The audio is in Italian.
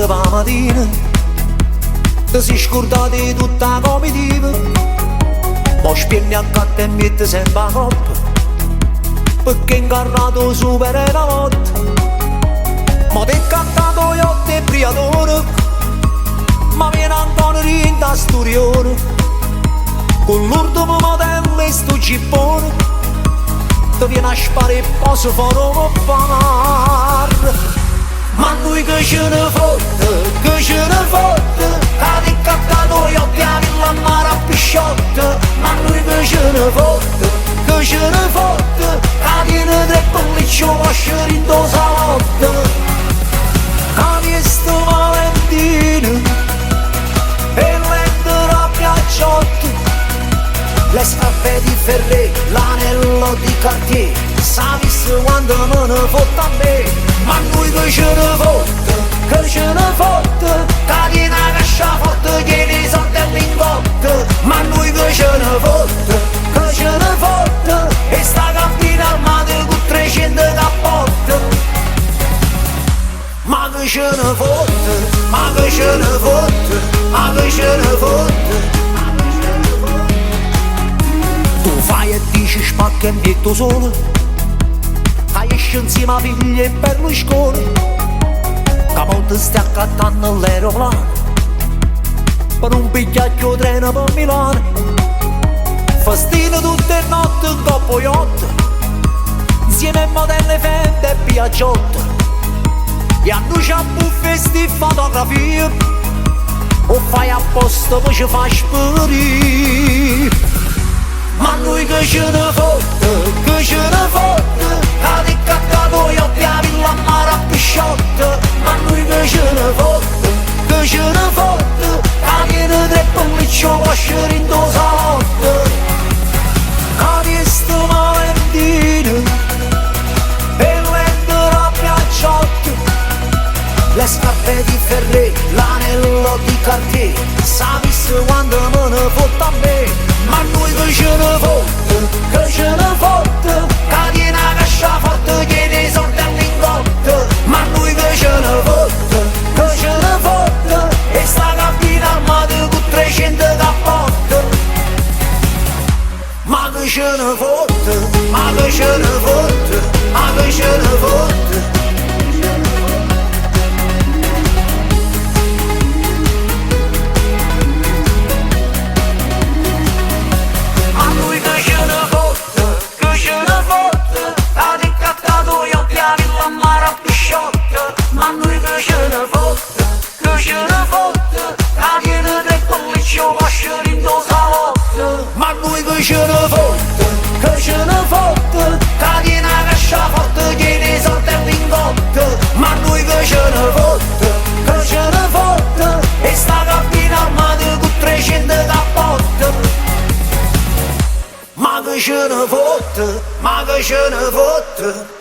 4 la mattina ti si scorda di tutta la comitiva, poi spieghi a catta e mette sempre a coppa perché è incarnato super la notte. Ma ti è cantato io e briatore, ma viene ancora in da storione con l'ultimo modello e sto gippone ti viene a sparare e posso fare un bar. Ma noi che ce ne fotte, che ce ne fotte, che ti cantato io e la mare a pisciotte. Ma noi che ce ne fotte, che ce ne fotte, che tiene 3 pellicci vascieri in do salotto. Che sto Valentino e l'ente la piacciotta, le scarpe di Ferré, l'anello di Cartier, sapessi quando me ne fotte a me. Ma noi che ce ne fotte, che ce ne fotte, che tiene la cascia forte, tiene i soldi e lingotte. Ma noi che ce ne fotte, che ce ne fotte, e sta cabina armata con 300 cappotte. Ma che ce ne fotte, ma che ce ne fotte, ma che ce ne fotte. Tu fai e dici spacca in pietto solo, che esci insieme a figli e Berlusconi, che monte stai accattando l'aeroplano per un bigliaccio treno per Milano. Festino tutte le notti in coppo yacht insieme a modelle fende e piaggiotte, e a noi c'ha buffe sti fotografie o fai apposta poi ci fai sparire. Ma noi che ce ne fotte, che ce ne fotte, che ti cantato io e la mare a pisciotte. Ma noi che ce ne fotte, che ce ne fotte, che tiene 3 pellicci vascieri in do salotto. Che sto Valentino e l'ente la piacciotta, le scarpe di Ferré, l'anello di Cartier, sapessi quando me ne fotte a me. Ma noi che ce ne fotte, che ce ne fotte, che tiene la cascia forte, tiene i soldi e lingotte. Ma noi che ce ne fotte, che ce ne fotte, e sta cabina armata con 300 cappotte. Ma che ce ne fotte, ma che ce ne fotte, ma che ce ne fotte. Ma noi che ce ne fotte, che ce ne fotte, che tiene 3 pellicci vascieri in do salotto. Ma noi che ce ne fotte, che ce ne fotte, che tiene la cascia forte, tiene i soldi e lingotte. Ma noi che ce ne fotte, che ce ne fotte, e sta cabina armata con 300 cappotte. Ma che ce ne fotte, ma che ce ne fotte.